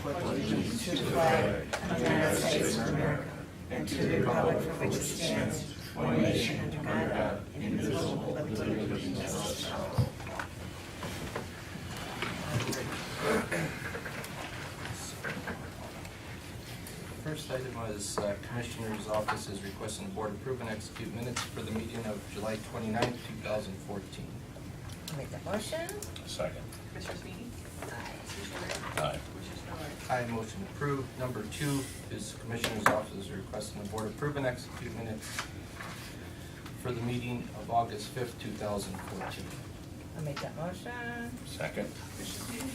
pledge allegiance to the flag of the United States of America and to the republic for which it stands, one nation under God, indivisible, with liberty and justice for all. First item was Commissioner's Office is requesting the Board approve and execute minutes for the meeting of July 29th, 2014. I'll make that motion. Second. Commissioner Sweeney? Aye. Commissioner Rea? Aye. Commissioner Spiller? Aye, motion approved. Number 2 is Commissioner's Office is requesting the Board approve and execute minutes for the meeting of August 5th, 2014. I'll make that motion. Second. Commissioner Sweeney?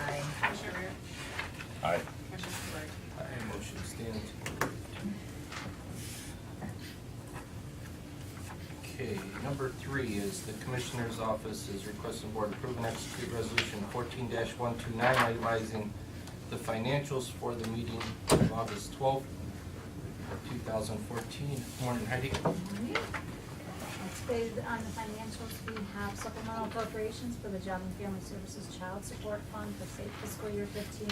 Aye. Commissioner Rea? Aye. Commissioner Spiller? Aye, motion stands approved. Okay, number 3 is the Commissioner's Office is requesting the Board approve and execute Resolution 14-129 itemizing the financials for the meeting of August 12th, 2014. Morning, Heidi. Stated on the financials, we have supplemental appropriations for the Job and Family Services Child Support Fund for state fiscal year 15,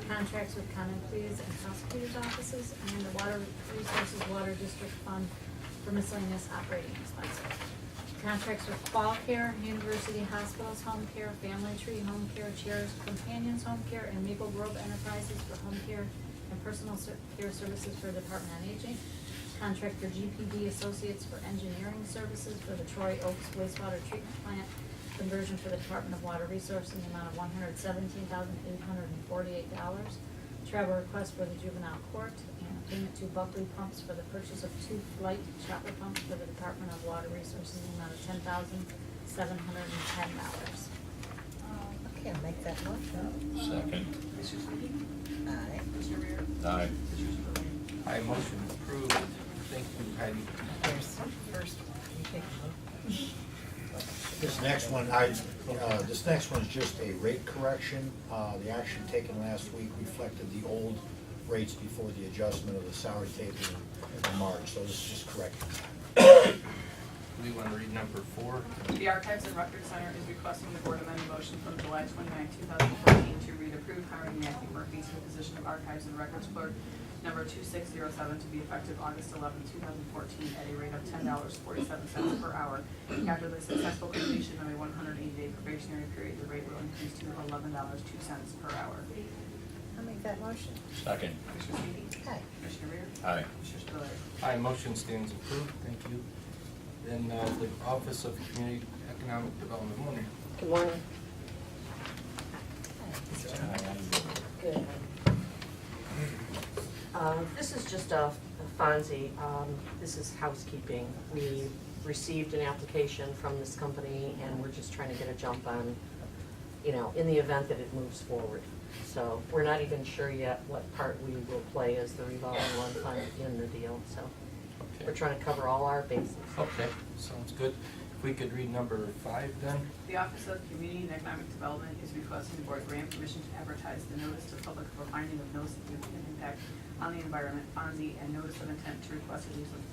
contracts with common pleas and prosecutors' offices, and the Water Resources Water District Fund for miscellaneous operating expenses. Contracts with Qual Care, University Hospitals Home Care, Family Tree Home Care, Chairs Companions Home Care, and Maple Grove Enterprises for home care and personal care services for the Department on Aging. Contract for GPD Associates for engineering services for the Troy Oaks wastewater treatment plant conversion for the Department of Water Resources in the amount of $117,848. Travel request for the juvenile court and a payment to Buckley Pumps for the purchase of 2 flight chopper pumps for the Department of Water Resources in the amount of $10,710. Okay, I'll make that motion. Second. Commissioner Sweeney? Aye. Commissioner Rea? Aye. Commissioner Spiller? Aye, motion approved. Thank you, Heidi. Here's the first one. You take it. This next one, this next one is just a rate correction. The action taken last week reflected the old rates before the adjustment of the salary table in March, so this is just correcting. We want to read number 4. The Archives and Records Center is requesting the Board amend the motion from July 29, 2014 to read approve hiring Matthew Murphy to the position of Archives and Records Clerk, number 2607, to be effective August 11, 2014, at a rate of $10.47 per hour. After the successful completion of a 180-day probationary period, the rate will increase to $11.02 per hour. I'll make that motion. Second. Commissioner Sweeney? Aye. Commissioner Rea? Aye. Commissioner Spiller? Aye, motion stands approved. Thank you. Then the Office of Community Economic Development. Morning. Good morning. Good. This is just a Fonzie. This is housekeeping. We received an application from this company and we're just trying to get a jump on, in the event that it moves forward. So we're not even sure yet what part we will play as the revolving loan fund in the deal. So Okay. we're trying to cover all our bases. Okay, sounds good. If we could read number 5 then. The Office of Community and Economic Development is requesting the Board grant permission to advertise the notice to the public for finding of no significant impact on the environment, FONSI, and notice of intent to request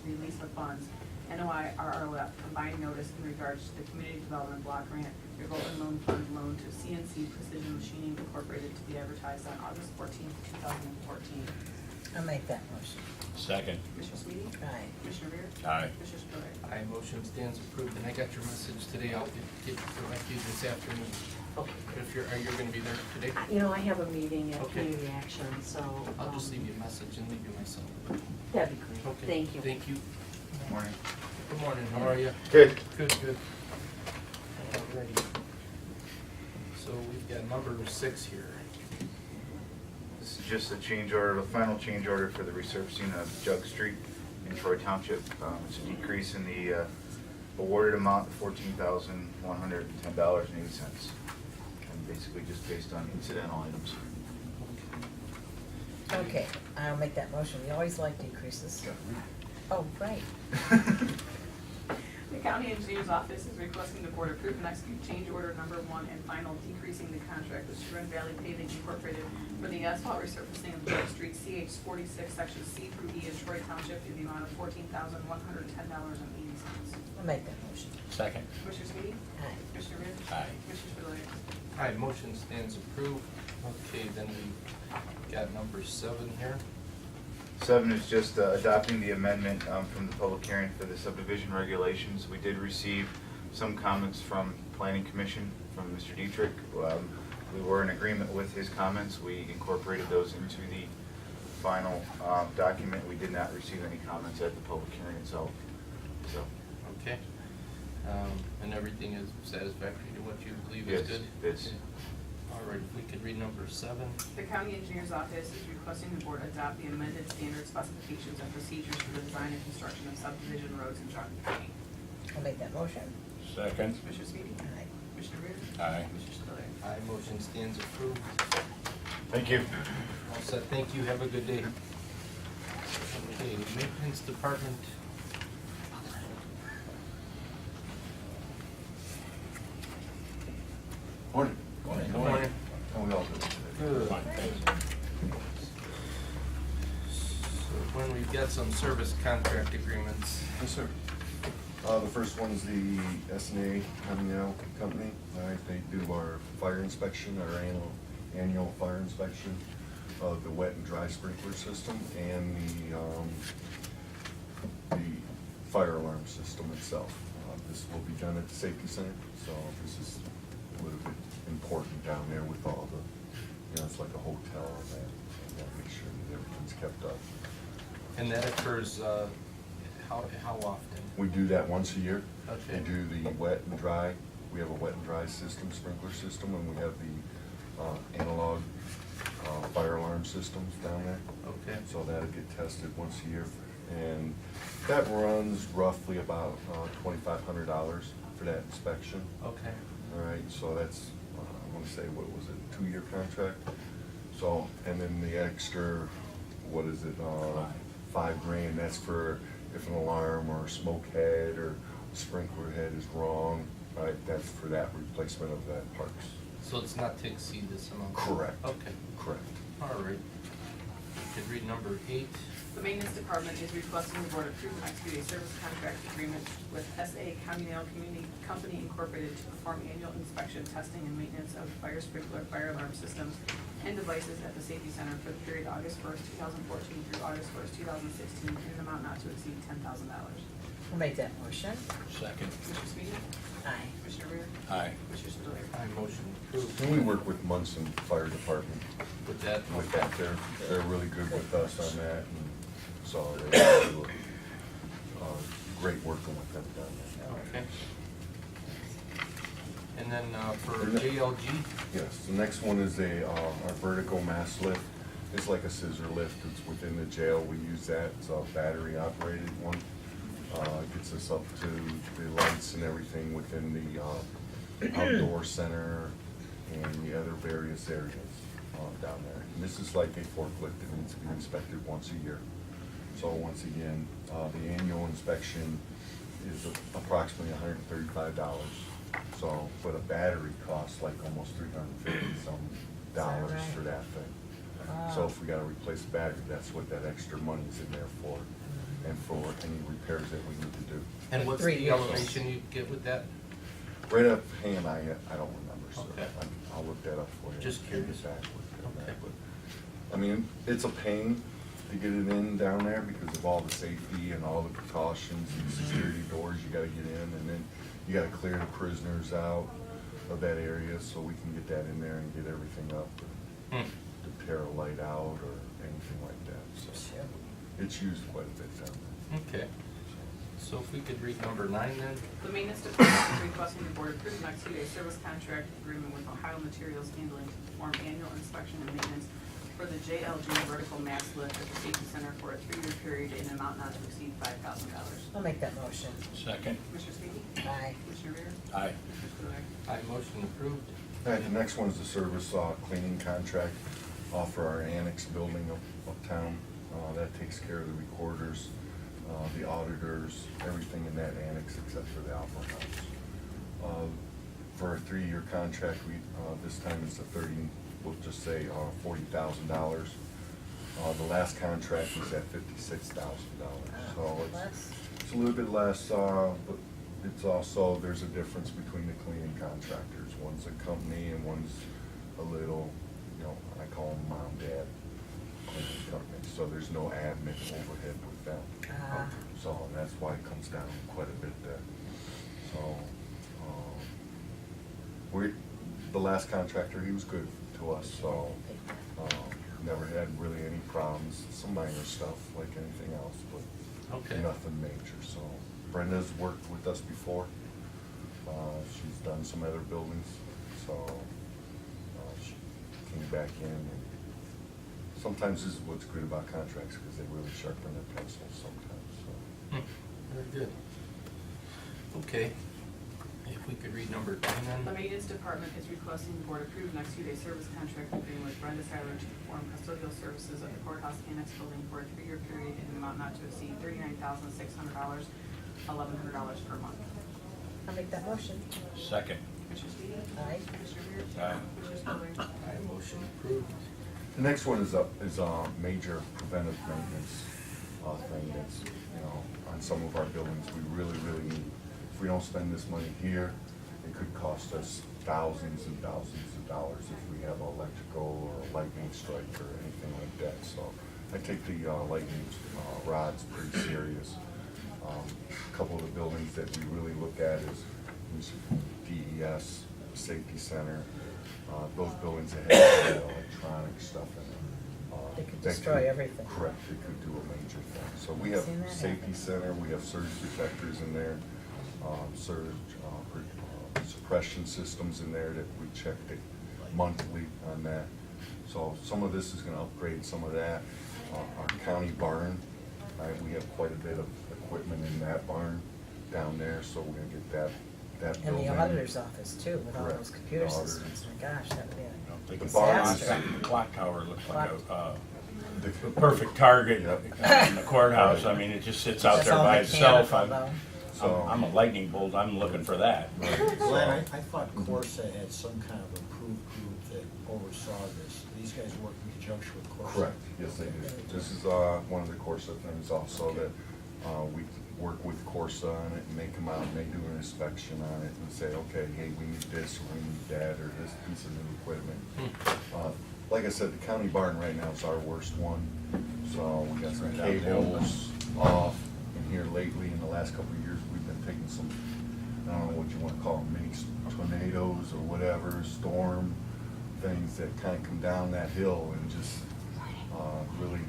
release of funds, NOI RROF, combined notice in regards to the Community Development Block Grant Revolving Loan Fund loan to CNC Precision Machining Incorporated to be advertised on August 14, 2014. I'll make that motion. Second. Commissioner Sweeney? Aye. Commissioner Rea? Aye. Commissioner Spiller? Aye, motion stands approved. And I got your message today. I'll get like you this afternoon. Okay. If are you going to be there today? I have a meeting at Okay. Community Action, so. I'll just leave you a message and leave you myself. That'd be great. Okay. Thank you. Thank you. Morning. Good morning. How are you? Good. Good, good. Alrighty. So we've got number 6 here. This is just a change order, the final change order for the resurfacing of Jug Street in Troy Township. It's a decrease in the awarded amount of $14,110.80. And basically just based on incidental items. Okay, I'll make that motion. We always like decreases. Oh, right. The County Engineer's Office is requesting the Board approve and execute change order number 1 and final decreasing the contract with Chagrin Valley Paving Incorporated for the asphalt resurfacing of Jug Street CH 46 sections C through E in Troy Township in the amount of $14,110.80. I'll make that motion. Second. Commissioner Sweeney? Aye. Commissioner Rea? Aye. Commissioner Spiller? Aye, motion stands approved. Okay, then we got number 7 here. 7 is just adopting the amendment from the public hearing for the subdivision regulations. We did receive some comments from Planning Commission, from Mr. Dietrich. We were in agreement with his comments. We incorporated those into the final document. We did not receive any comments at the public hearing itself. So, Okay. And everything is satisfactory to what you believe is yes, good? yes. Okay. All right, if we could read number 7. The county engineer's office is requesting the board adopt the amended standard specifications and procedures for the design and construction of subdivision roads in Geauga County. I'll make that motion. Second. Commissioner Sweetie? Aye. Commissioner Rea? Aye. Commissioner Spudler? Aye, motion stands approved. Thank you. All set, thank you, have a good day. Okay, maintenance department. Morning. Good morning. How we all doing today? Good. Fine, thanks. So when we've got some service contract agreements. Yes, sir. The first one's the S&A Communal Company. They do our fire inspection, our annual fire inspection of the wet and dry sprinkler system and the fire alarm system itself. This will be done at the safety center, so this is a little bit important down there with all the, it's like a hotel and that. So we gotta make sure that everything's kept up. And that occurs, how often? We do that once a year. Okay. We do the wet and dry. We have a wet and dry system, sprinkler system, and we have the analog fire alarm systems down there. Okay. So that'll get tested once a year. And that runs roughly about $2,500 for that inspection. Okay. All right, so that's, I want to say, what was it, 2-year contract? So, and then the extra, what is it, $5,000, that's for if an alarm or a smoke head or sprinkler head is wrong, right, that's for that replacement of that parts. So it's not to exceed this amount? Correct. Okay, Correct. all right. Could read number 8. The maintenance department is requesting the board approve and execute a service contract agreement with SA Communal Community Company Incorporated to perform annual inspection, testing, and maintenance of fire sprinkler, fire alarm systems, and devices at the safety center for the period August 1st, 2014 through August 1st, 2016, in an amount not to exceed $10,000. I'll make that motion. Second. Commissioner Sweetie? Aye. Commissioner Rea? Aye. Commissioner Spudler? Aye, motion approved. And we work with Munson Fire Department With that? with that. They're really good with us on that, and so they do great working with them down there. Okay. And then for JLG? Yes, the next one is our vertical mass lift. It's like a scissor lift. It's within the jail. We use that. It's a battery operated one. Gets us up to the lights and everything within the outdoor center and the other various areas down there. And this is like a forklift that needs to be inspected once a year. So once again, the annual inspection is approximately $135. So, but a battery costs like almost $350 right? for that thing. Wow. So if we gotta replace the battery, that's what that extra money's in there for, and for any repairs that we need to do. And what's 3 the years. elevation you get with that? Right up hand, I don't remember, so Okay. I'll look that up for you. Just Get curious. back with Okay. that, but, I mean, it's a pain to get it in down there because of all the safety and all the precautions and security doors you gotta get in, and then you gotta clear the prisoners out of that area so we can get that in there and get everything up, Hmm. to tear a light out or anything like that, so. Sure. It's used quite a bit down there. Okay. So if we could read number 9 then? The maintenance department is requesting the board approve and execute a service contract agreement with Ohio Materials Handling to perform annual inspection and maintenance for the JLG vertical mass lift at the safety center for a 3-year period in an amount not to exceed $5,000. I'll make that motion. Second. Commissioner Sweetie? Aye. Commissioner Rea? Aye. Commissioner Spudler? Aye, motion approved. All right, the next one's the service cleaning contract for our annex building uptown. That takes care of the recorders, the auditors, everything in that annex except for the Alpha House. For a 3-year contract, this time it's we'll just say $40,000. The last contract was at $56,000, so it's a little bit less, but it's also, there's a difference between the cleaning contractors. One's a company and one's a little, you know, I call them mom, dad cleaning company. So there's no admin overhead with them. So that's why it comes down quite a bit there. So, the last contractor, he was good to us, so, never had really any problems, some minor stuff like anything else, but Okay. nothing major, so. Brenda's worked with us before, she's done some other buildings, so, she came back in, and sometimes this is what's good about contracts, because they really sharpen their pencils sometimes, so. Very good. Okay, if we could read number 10 The then. maintenance department is requesting the board approve next 2-day service contract agreement with Brenda Seiler to perform custodial services at the courthouse annex building for a 3-year period in an amount not to exceed $39,600, $1,100 per month. I'll make that motion. Second. Commissioner Sweetie? Aye. Commissioner Rea? Aye. Commissioner Spillier? Aye, motion approved. The next one is a major preventive maintenance thing that's, you know, on some of our buildings, we really need. If we don't spend this money here, it could cost us thousands and thousands of dollars if we have electrical or a lightning strike or anything like that. So I take the lightning rods pretty serious. A couple of the buildings that we really look at is DES, Safety Center, those buildings that have electronic stuff in them. They could that destroy everything. Correct, they could do a major thing. So we have Seen that Safety happen. Center, we have surge detectors in there, surge suppression systems in there that we check monthly on that. So some of this is gonna upgrade some of that. Our county barn, we have quite a bit of equipment in that barn down there, so we're gonna get that And building. the auditor's office too, with all Correct. those computer The auditor. systems. My gosh, that would be They a could disaster. The clock tower looks like The- a perfect target Yep. in the courthouse. I mean, it just sits out That's there all by itself. mechanical, though. I'm a lightning bolt, I'm looking for that. Glenn, I thought Corsa had some kind of approved group that oversaw this. These guys work in conjunction with Corsa. Correct, yes, they do. This is one of the Corsa things also that we work with Corsa on it, and they come out and they do an inspection on it and say, okay, hey, we need this, or we need that, or this piece of new equipment. Like I said, the county barn right now is our worst one, so we got some Right downhill. cables off. And here lately, in the last couple of years, we've been taking some, I don't know what you want to call them, mini tornadoes or whatever, storm things that kind of come down that hill and just really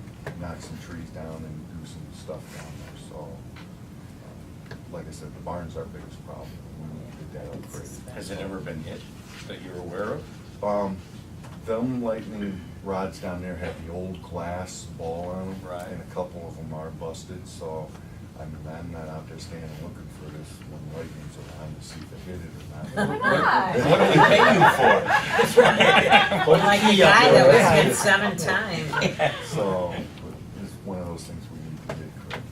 knock some trees down and do some stuff down there. So, like I said, the barn's our biggest problem. We need to get that upgraded. Has it ever been hit that you're aware of? Them lightning rods down there have the old glass ball on them. Right. And a couple of them are busted, so I'm not out there standing looking for this when lightning's around to see if it hit it or not. What do we pay you for? Like the guy that was hit 7 times. So, it's one of those things we need to get correct.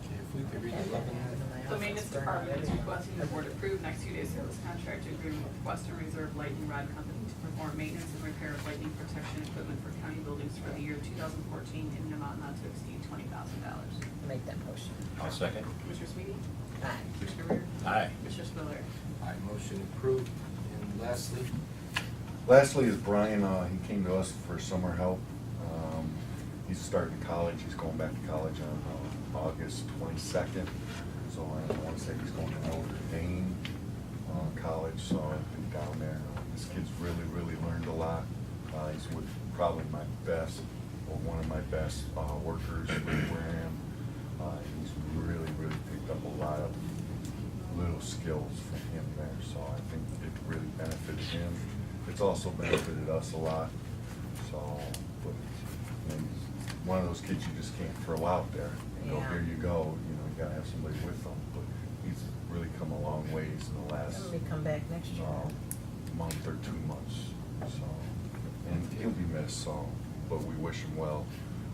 Okay, if we could read 11 then. The maintenance department is requesting the board approve next 2-day service contract agreement with Western Reserve Lightning Rod Company to perform maintenance and repair of lightning protection equipment for county buildings for the year 2014 in an amount not to exceed $20,000. Make that motion. I'll second. Commissioner Sweetie? Aye. Commissioner Rea? Aye. Commissioner Spillier? Aye, motion approved. And lastly, Lastly is Brian, he came to us for summer help. He's starting college, he's going back to college on August 22nd. So I want to say he's going to Notre Dame College, so I've been down there. This kid's really learned a lot. He's with probably my best, or one of my best workers with Graham. He's really picked up a lot of little skills from him there, so I think it really benefited him. It's also benefited us a lot, so, but you know, he's one of those kids you just can't throw out there and go, Yeah. here you go, you know, you gotta have somebody with them, but he's really come a long ways in the last Let me come back next year. month or 2 months, so, and he'll be missed, so, but we wish him well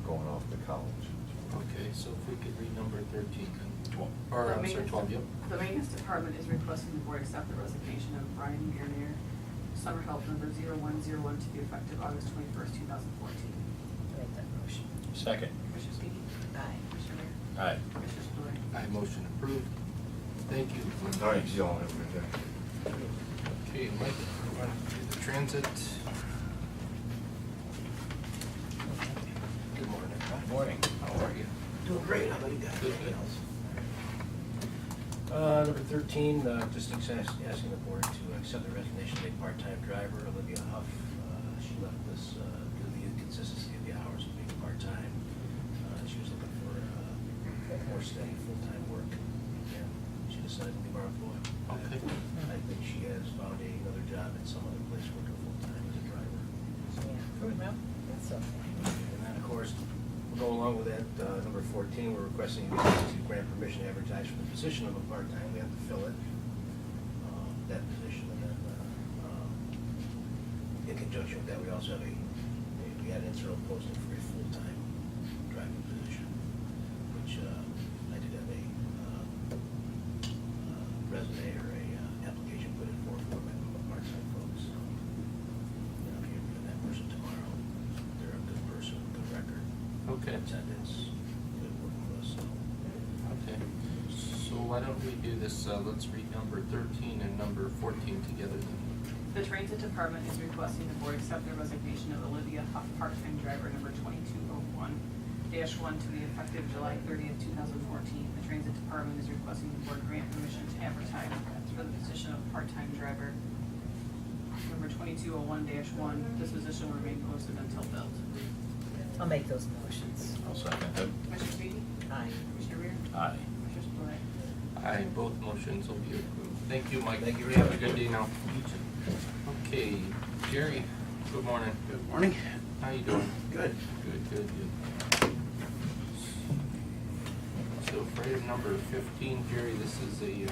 going off to college. okay, so if we could read number 13 then. 12. Or, The I'm sorry, maintenance- 12, yep. The maintenance department is requesting the board accept the resignation of Brian Miernier, summer help number 0101 to be effective August 21st, 2014. Make that motion. Second. Commissioner Sweetie? Aye. Commissioner Rea? Aye. Commissioner Spillier? Aye, motion approved. Thank you. All right, y'all have a good day. Okay, Mike, you want to do the transit? Good morning. Good morning. How are you? Doing great. How about you guys? Good, good. Number 13, just asking the board to accept the resignation of a part-time driver, Olivia Huff. She left us due to the inconsistency of the hours of being part-time. She was looking for more steady, full-time work. And she decided to leave our employ. Okay. I think she has found another job in some other place working full-time as a driver. Good, well, that's okay. And then, of course, we'll go along with that, number 14, we're requesting you to grant permission to advertise for the position of a part-time. We have to fill it, that position, and then, in conjunction with that, we also have we had an internal posting for a full-time driving position, which, I did have a resume or a application put in for part-time folks. So, you know, if you're doing that person tomorrow, they're a good person, good record. Okay. Attendance, good working with us, so. Okay. So why don't we do this, let's read number 13 and number 14 together then. The Transit Department is requesting the board accept the resignation of Olivia Huff, part-time driver number 2201-1 to be effective July 30th, 2014. The Transit Department is requesting the board grant permission to advertise for the position of part-time driver number 2201-1. This position will remain posted until filled. I'll make those motions. I'll second it. Commissioner Speedy? Aye. Commissioner Rea? Aye. Commissioner Spillier? Aye, both motions will be approved. Thank you, Mike. Thank you. Have a good day now. Okay, Jerry, good morning. Good morning. How you doing? Good. Good. So for item number 15, Jerry, this is a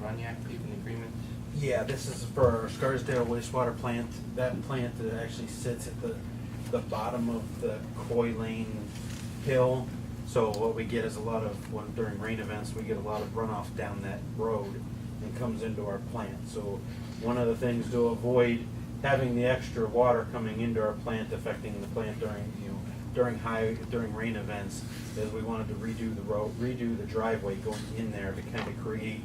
Roniak paving agreement. Yeah, this is for our Scarsdale wastewater plant. That plant actually sits at the bottom of the Coy Lane hill. So what we get is a lot of, during rain events, we get a lot of runoff down that road and comes into our plant. So one of the things to avoid having the extra water coming into our plant affecting the plant during rain events is we wanted to redo the driveway going in there to kind of create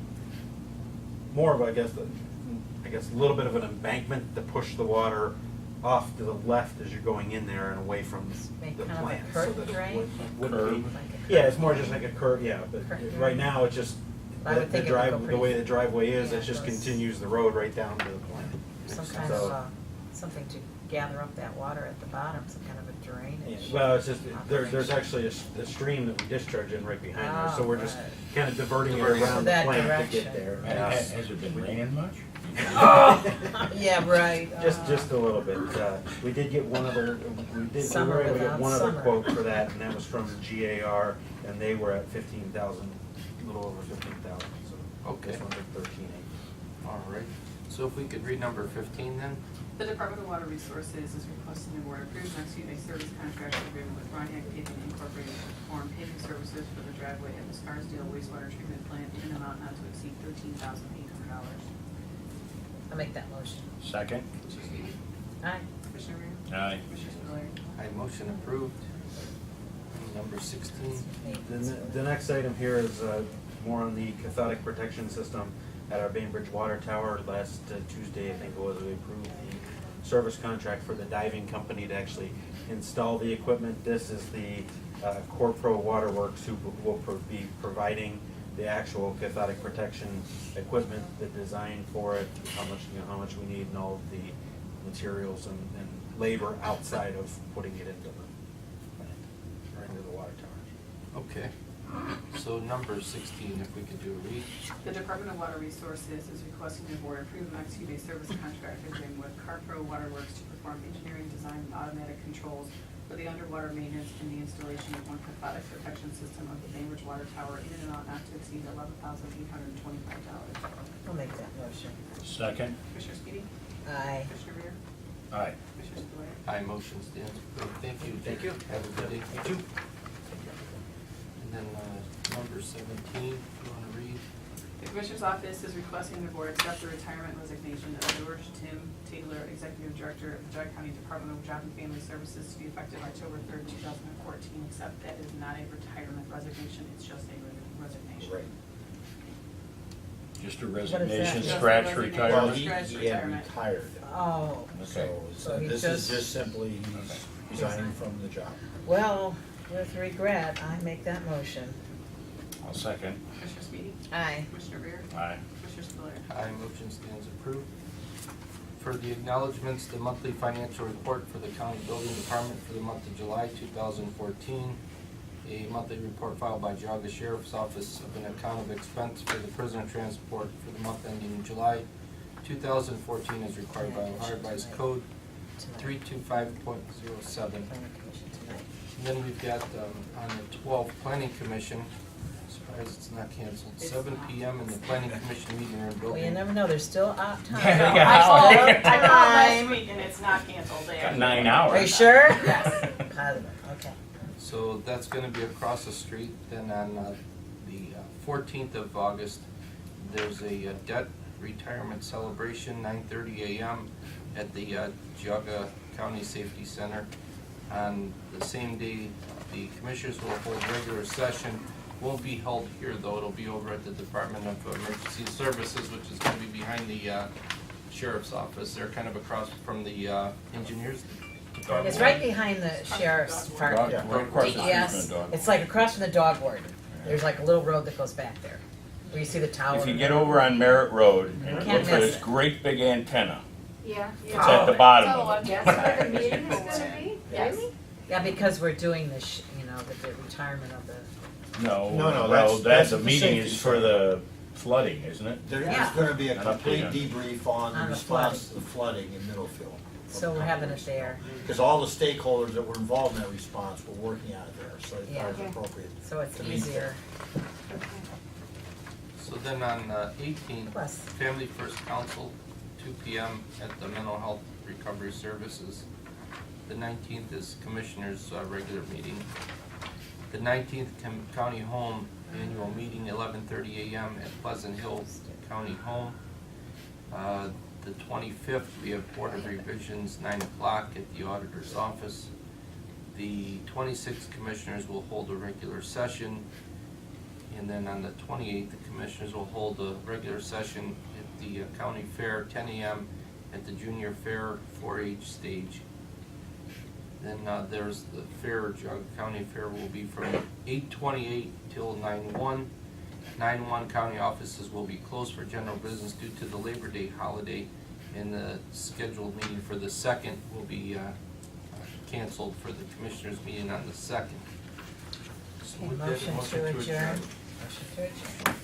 more of, I guess, a little bit of an embankment to push the water off to the left as you're going in there and away from Make the kind of a plant. curtain that it drain? wouldn't be- Like a Yeah, it's more just like a curve, yeah, but Curtain right drain. now it's just, I would the think it would go drive, the pretty- way the driveway is, yeah, it just goes- continues the road right down to the plant. Some Makes kind sense. of, something to gather up that water at the bottom, some kind of a Yeah, drainage. well, it's just, there's operation. actually a stream that we discharge in right behind there, so Oh, we're just right. kind of diverting it Diverting it around the that plant to direction. get there. Has it been raining much? Yeah, right. Just a little bit. We did get one other, Summer we were able to get without one other summer. quote for that, and that was from GAR, and they were at 15,000, a little over 15,000, so. Okay. This one's at 13,800. All right. So if we could read number 15 then? The Department of Water Resources is requesting the board approve and execute a service contract agreement with Roniak Paving Incorporated to perform paving services for the driveway at the Scarsdale wastewater treatment plant in an amount not to exceed $13,800. I'll make that motion. Second. Commissioner Speedy? Aye. Commissioner Rea? Aye. Commissioner Spillier? Aye, motion approved. Number 16. The next item here is more on the cathodic protection system at our Bainbridge Water Tower. Last Tuesday, I think it was, we approved the service contract for the diving company to actually install the equipment. This is the Corpro Waterworks who will be providing the actual cathodic protection equipment, the design for it, how much we need, and all of the materials and labor outside of putting it into the plant, or into the water tower. Okay. So number 16, if we could do a read. The Department of Water Resources is requesting the board approve and execute a service contract agreement with CarPro Waterworks to perform engineering, design, and automatic controls for the underwater maintenance and the installation of one cathodic protection system of the Bainbridge Water Tower in an amount not to exceed $11,825. I'll make that motion. Second. Commissioner Speedy? Aye. Commissioner Rea? Aye. Commissioner Spillier? Aye, motion stands approved. Thank you. Thank you. Have a good day. You too. And then number 17, if you want to read. The Commissioner's Office is requesting the board accept the retirement resignation of George Tim Taylor, Executive Director of the Geauga County Department of Job and Family Services, to be effective October 3rd, 2014, except that is not a retirement resignation, it's just a resignation. Right. Just a that? resignation, Just a scratch resignation. Well, retirement? he Scratch had retirement. retired. Oh, Okay. So he This just- is just simply he's resigning from the job. well, with regret, I make that motion. I'll second. Commissioner Speedy? Aye. Commissioner Rea? Aye. Commissioner Spillier? Aye, motion stands approved. For the acknowledgements, the monthly financial report for the county building department for the month of July 2014. A monthly report filed by Geauga Sheriff's Office of an account of expense for the prisoner transport for the month ending July 2014 as required by Ohio Revised Code 325.07. Planning Commission tonight. And then we've got on the 12th Planning Commission, surprised it's not canceled, 7 p.m. in the Planning Commission meeting room Well, you building. never know, there's still time. Yeah. I called Still last time. week and it's not canceled. They Got have- 9 hours. Are you sure? Yes. Positive, okay. So that's gonna be across the street. Then on the 14th of August, there's a debt retirement celebration, 9:30 a.m. at the Geauga County Safety Center. On the same day, the commissioners will hold regular session. Won't be held here though, it'll be over at the Department of Emergency Services, which is gonna be behind the sheriff's office. They're kind of across from the engineers department. It's right behind the sheriff's Dog, department. right across the street from Yes, the dog. it's like across from the dog warden. There's like a little road that goes back there, where you see the tower. If you get over on Merritt Road, You look can't for miss this it. great big antenna. Yeah. It's at the bottom of it. That's where the meeting is gonna be? Yes. Really? Yeah, because we're doing this, the retirement of the, No, No, well, that's the the meeting safety is for the flooding, isn't it? There is Yeah. gonna be a Not complete up debrief on On the the response to the flooding in Middlefield. so we're having it there. Because all the stakeholders that were involved in that response were working out of there, so it Yeah. was appropriate. So it's to meet easier. So then on 18th, Plus. Family First Council, 2 p.m. at the Mental Health Recovery Services. The 19th is Commissioners' regular meeting. The 19th, County Home Annual Meeting, 11:30 a.m. at Pleasant Hill County Home. The 25th, we have Board of Revisions, 9 o'clock at the Auditor's Office. The 26th, Commissioners will hold a regular session. And then on the 28th, the Commissioners will hold a regular session at the County Fair, 10 a.m. at the Junior Fair 4-H stage. Then there's the fair, Geauga County Fair will be from 8:28 till 9:01. 9:01 county offices will be closed for general business due to the Labor Day holiday, and the scheduled meeting for the 2nd will be canceled for the Commissioners' meeting on the 2nd. So Okay, with that, motion to adjourn. Motion to adjourn.